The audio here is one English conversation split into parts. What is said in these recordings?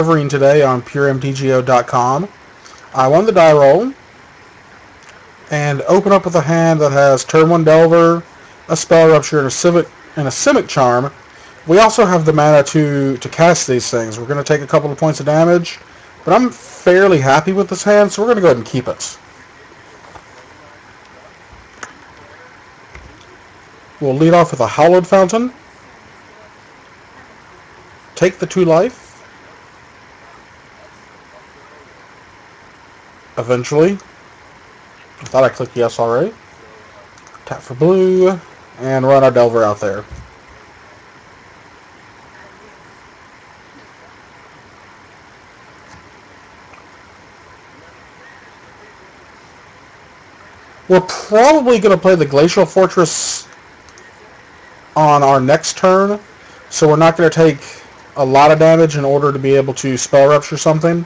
Delivering today on puremtgo.com. I won the die roll and open up with a hand that has turn 1 Delver, a Spell Rupture, and a Simic Charm. We also have the mana to cast these things. We're going to take a couple of points of damage, but I'm fairly happy with this hand, so we're going to go ahead and keep it. We'll lead off with a Hallowed Fountain. Take the 2 life. Eventually. I thought I clicked yes already. Tap for blue, and run our Delver out there. We're probably going to play the Glacial Fortress on our next turn, so we're not going to take a lot of damage in order to be able to Spell Rupture something.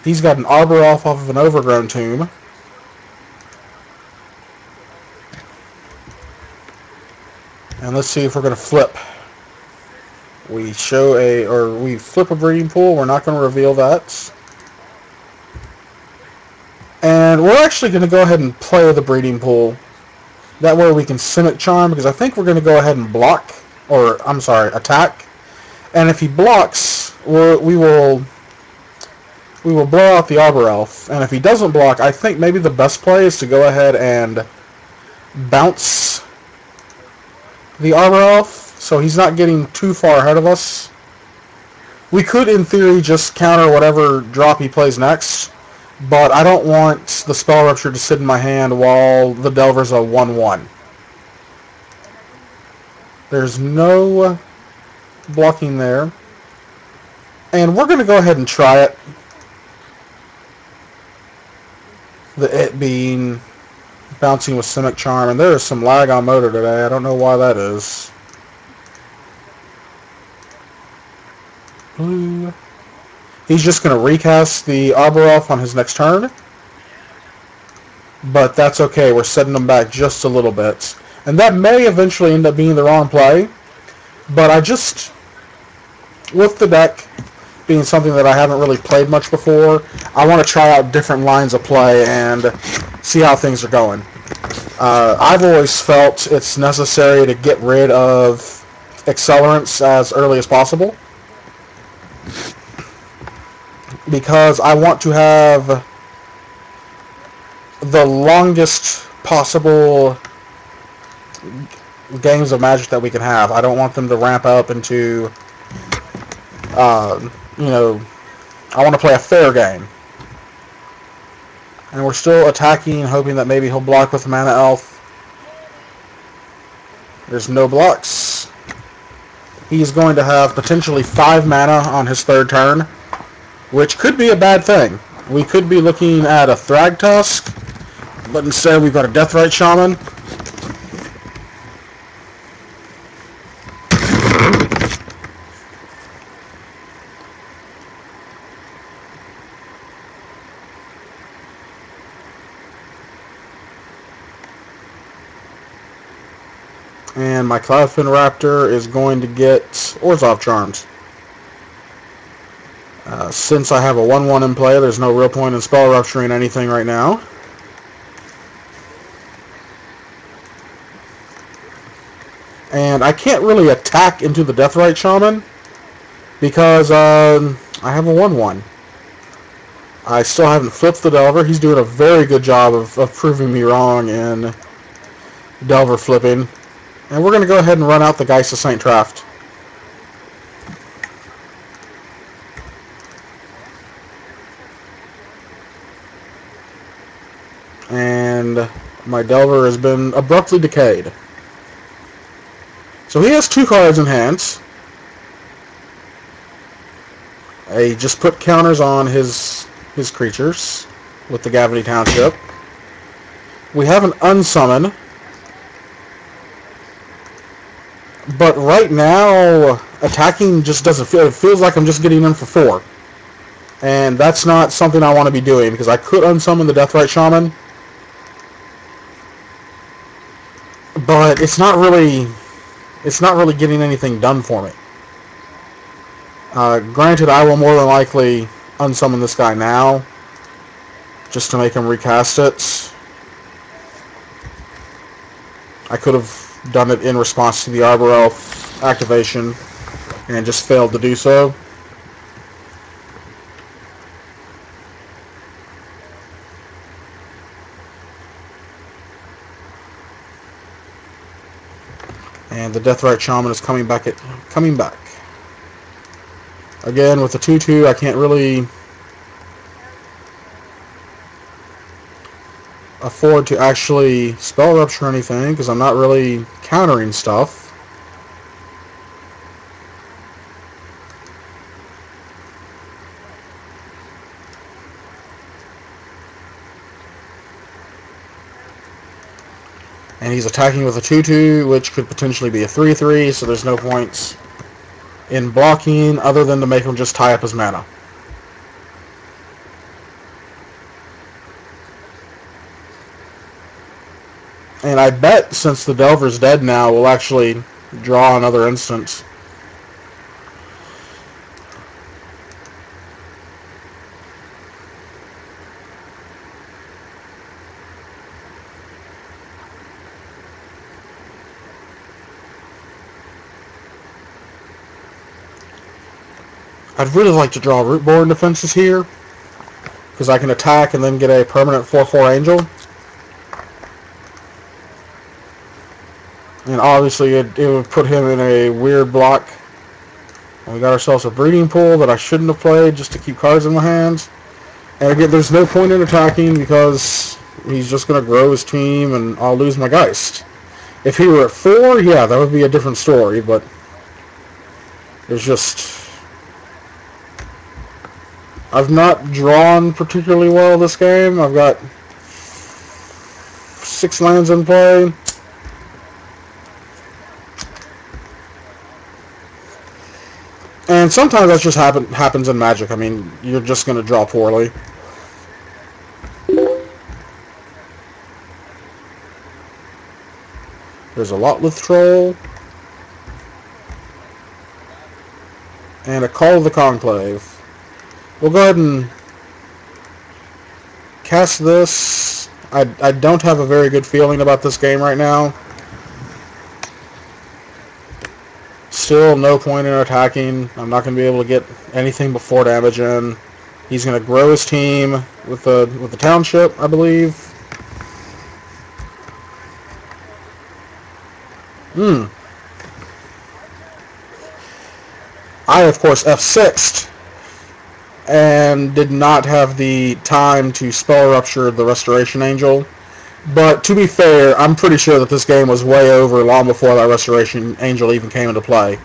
He's got an Arbor off of an Overgrown Tomb. And let's see if we're going to flip. We flip a Breeding Pool. We're not going to reveal that. And we're actually going to go ahead and play the Breeding Pool. That way we can Simic Charm, because I think we're going to go ahead and block, attack. And if he blocks, we will blow out the Arbor Elf. And if he doesn't block, I think maybe the best play is to go ahead and bounce the Arbor Elf, so he's not getting too far ahead of us. We could, in theory, just counter whatever drop he plays next, but I don't want the Spell Rupture to sit in my hand while the Delver's a 1/1. There's no blocking there. And we're going to go ahead and try it. It being bouncing with Simic Charm, and there is some lag on motor today. I don't know why that is. Blue. He's just going to recast the Arbor Elf on his next turn. But that's okay. We're setting him back just a little bit. And that may eventually end up being the wrong play. But with the deck being something that I haven't really played much before, I want to try out different lines of play and see how things are going. I've always felt it's necessary to get rid of accelerants as early as possible, because I want to have the longest possible games of Magic that we can have. I don't want them to ramp up into I want to play a fair game. And we're still attacking, hoping that maybe he'll block with Mana Elf. There's no blocks. He's going to have potentially 5 mana on his 3rd turn, which could be a bad thing. We could be looking at a Thragtusk, but instead we've got a Deathrite Shaman. And my Cloudfin Raptor is going to get Orzhov Charms. Since I have a 1/1 in play, there's no real point in Spell Rupturing anything right now. And I can't really attack into the Deathrite Shaman because I have a 1/1. I still haven't flipped the Delver. He's doing a very good job of proving me wrong in Delver flipping. And we're going to go ahead and run out the Geist of St. Traft. And my Delver has been abruptly decayed. So he has 2 cards in hand. I just put counters on his creatures with the Gavany Township. We have an Unsummon. But right now, attacking just doesn't feel... It feels like I'm just getting in for 4. And that's not something I want to be doing, because I could unsummon the Deathrite Shaman. But it's not really getting anything done for me. Granted, I will more than likely unsummon this guy now, just to make him recast it. I could have done it in response to the Arbor Elf activation, and just failed to do so. And the Deathrite Shaman is coming back. Again, with the 2/2, I can't really afford to actually spell rupture anything because I'm not really countering stuff. And he's attacking with a 2/2, which could potentially be a 3/3, so there's no points in blocking other than to make him just tie up his mana. And I bet, since the Delver's dead now, we'll actually draw another instance. I'd really like to draw Rootborn defenses here, because I can attack and then get a permanent 4/4 Angel. And obviously it would put him in a weird block. And we got ourselves a Breeding Pool that I shouldn't have played just to keep cards in my hands. And again, there's no point in attacking because he's just going to grow his team and I'll lose my Geist. If he were at 4, yeah, that would be a different story, but there's just... I've not drawn particularly well this game. I've got 6 lands in play. And sometimes that just happens in Magic. I mean, you're just going to draw poorly. There's a Lotlith Troll. And a Call of the Conclave. We'll go ahead and cast this. I don't have a very good feeling about this game right now. Still no point in attacking. I'm not going to be able to get anything before damage in. He's going to grow his team with the township, I believe. I, of course, F6'd and did not have the time to spell rupture the Restoration Angel. But to be fair, I'm pretty sure that this game was way over long before that Restoration Angel even came into play.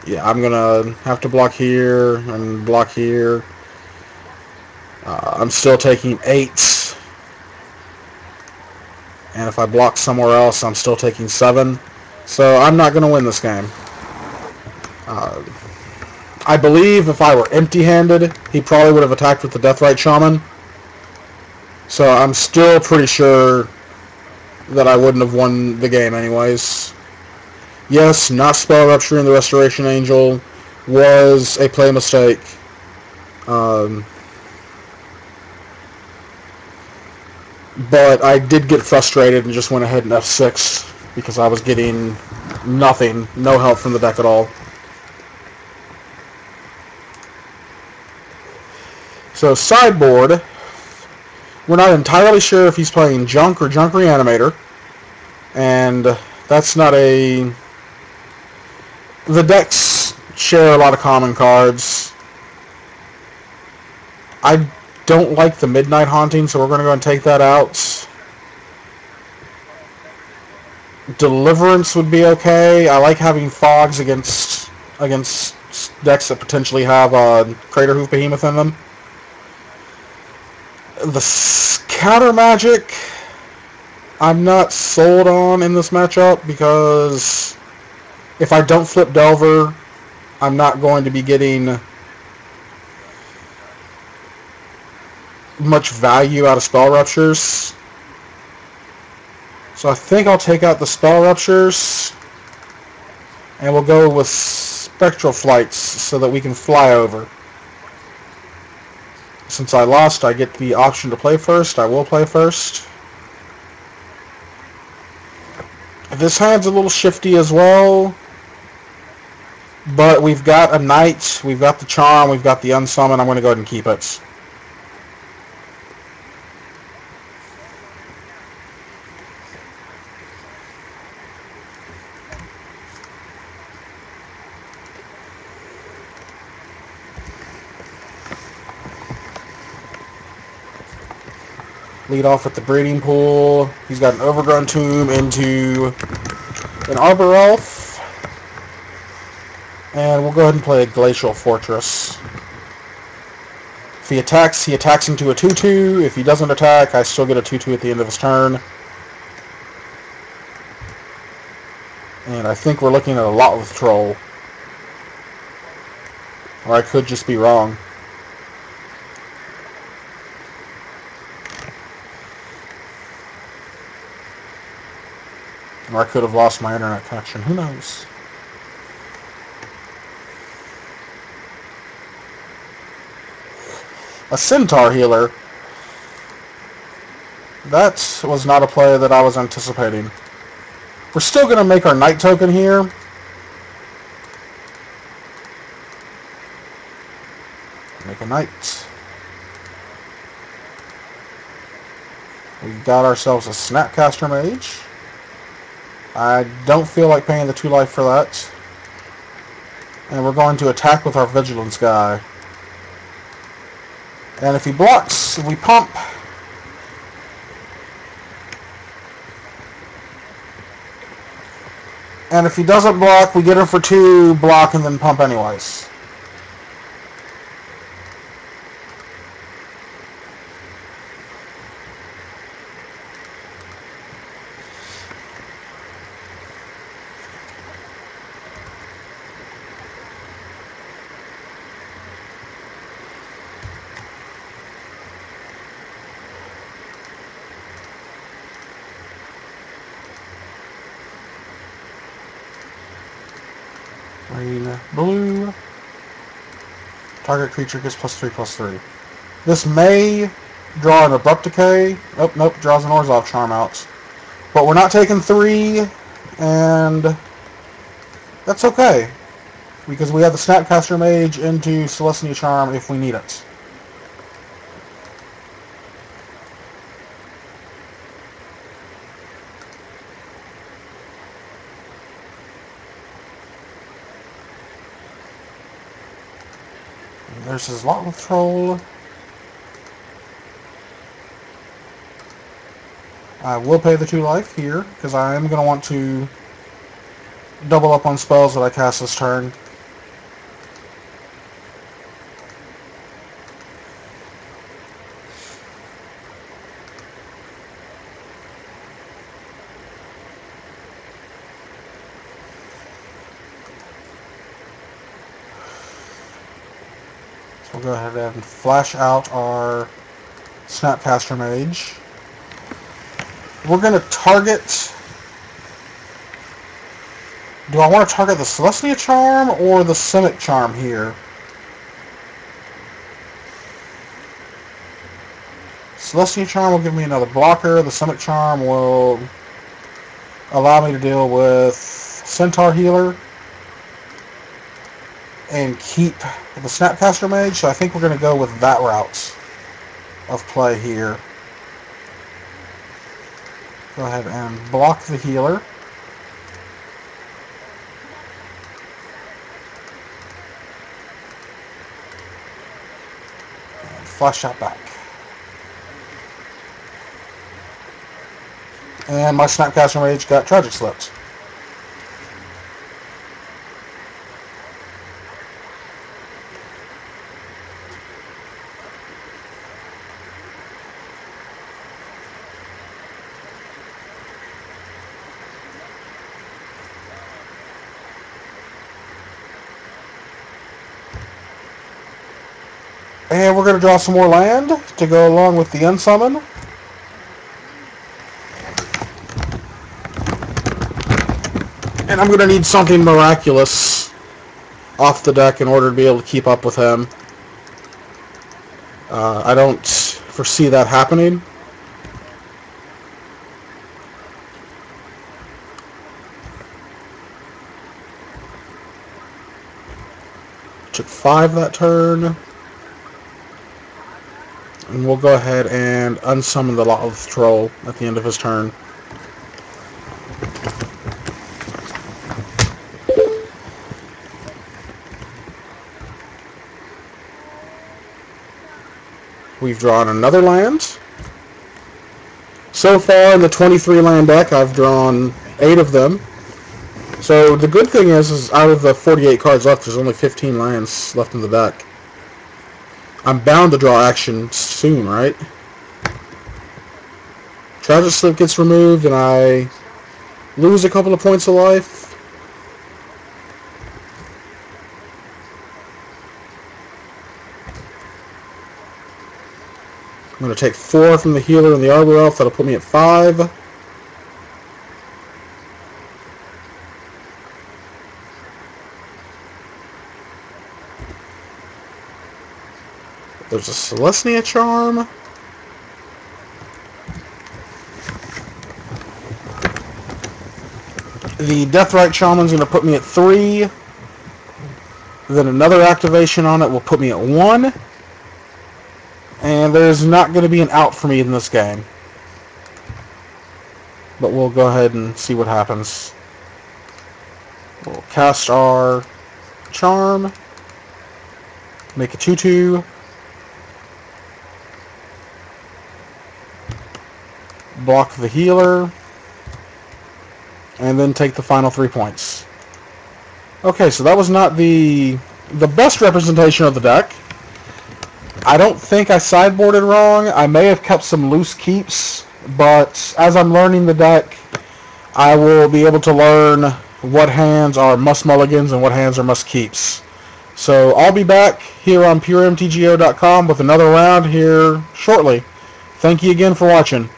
Yeah, I'm gonna have to block here and block here. I'm still taking 8. And if I block somewhere else, I'm still taking 7. So I'm not going to win this game. I believe if I were empty-handed, he probably would have attacked with the Deathrite Shaman. So I'm still pretty sure that I wouldn't have won the game anyways. Yes, not spell rupturing the Restoration Angel was a play mistake. But I did get frustrated and just went ahead and F6 because I was getting nothing, no help from the deck at all. So sideboard, we're not entirely sure if he's playing Junk or Junk Reanimator, and that's not a... The decks share a lot of common cards. I don't like the Midnight Haunting, so we're going to go and take that out. Deliverance would be okay. I like having Fogs against decks that potentially have Crater Hoof Behemoth in them. The counter magic, I'm not sold on in this matchup because if I don't flip Delver, I'm not going to be getting much value out of spell ruptures. So I think I'll take out the Spell Ruptures, and we'll go with Spectral Flights so that we can fly over. Since I lost, I get the option to play first. I will play first. This hand's a little shifty as well, but we've got a Knight, we've got the Charm, we've got the Unsummon. I'm going to go ahead and keep it. Lead off with the Breeding Pool. He's got an Overgrown Tomb into an Arbor Elf. And we'll go ahead and play a Glacial Fortress. If he attacks into a 2-2. If he doesn't attack, I still get a 2-2 at the end of his turn. And I think we're looking at a lot with Troll. Or I could just be wrong. Or I could have lost my internet connection. Who knows? A Centaur Healer. That was not a play that I was anticipating. We're still going to make our Knight token here. Make a Knight. We got ourselves a Snapcaster Mage. I don't feel like paying the 2 life for that. And we're going to attack with our Vigilance guy. And if he blocks, we pump. And if he doesn't block, we get him for 2, block, and then pump anyways. Green, blue. Target creature gets +3/+3. This may draw an Abrupt Decay. Oh, nope, draws an Orzhov Charm out. But we're not taking 3, and that's okay. Because we have the Snapcaster Mage into Celestia Charm if we need it. There's his Lotleth Troll. I will pay the 2 life here, because I am going to want to double up on spells that I cast this turn. We'll go ahead and flash out our Snapcaster Mage. We're going to target... Do I want to target the Celestia Charm or the Simic Charm here? Celestia Charm will give me another blocker. The Simic Charm will allow me to deal with Centaur Healer and keep the Snapcaster Mage, so I think we're going to go with that route of play here. Go ahead and block the healer. And flash that back. And my Snapcaster Mage got Tragic Slipped. And we're going to draw some more land to go along with the Unsummon. And I'm going to need something miraculous off the deck in order to be able to keep up with him. I don't foresee that happening. Took 5 that turn. And we'll go ahead and unsummon the Loth Troll at the end of his turn. We've drawn another land. So far in the 23 land deck, I've drawn 8 of them. So the good thing is out of the 48 cards left, there's only 15 lands left in the deck. I'm bound to draw action soon, right? Tragic Slip gets removed and I lose a couple of points of life. I'm going to take 4 from the Healer and the Arbor Elf. That'll put me at 5. There's a Celestia Charm. The Deathrite Shaman's going to put me at 3. Then another activation on it will put me at 1. And there's not going to be an out for me in this game. But we'll go ahead and see what happens. We'll cast our Charm. Make a 2/2. Block the Healer. And then take the final 3 points. Okay, so that was not the best representation of the deck. I don't think I sideboarded wrong. I may have kept some loose keeps, but as I'm learning the deck, I will be able to learn what hands are must mulligans and what hands are must keeps. So I'll be back here on PureMTGO.com with another round here shortly. Thank you again for watching.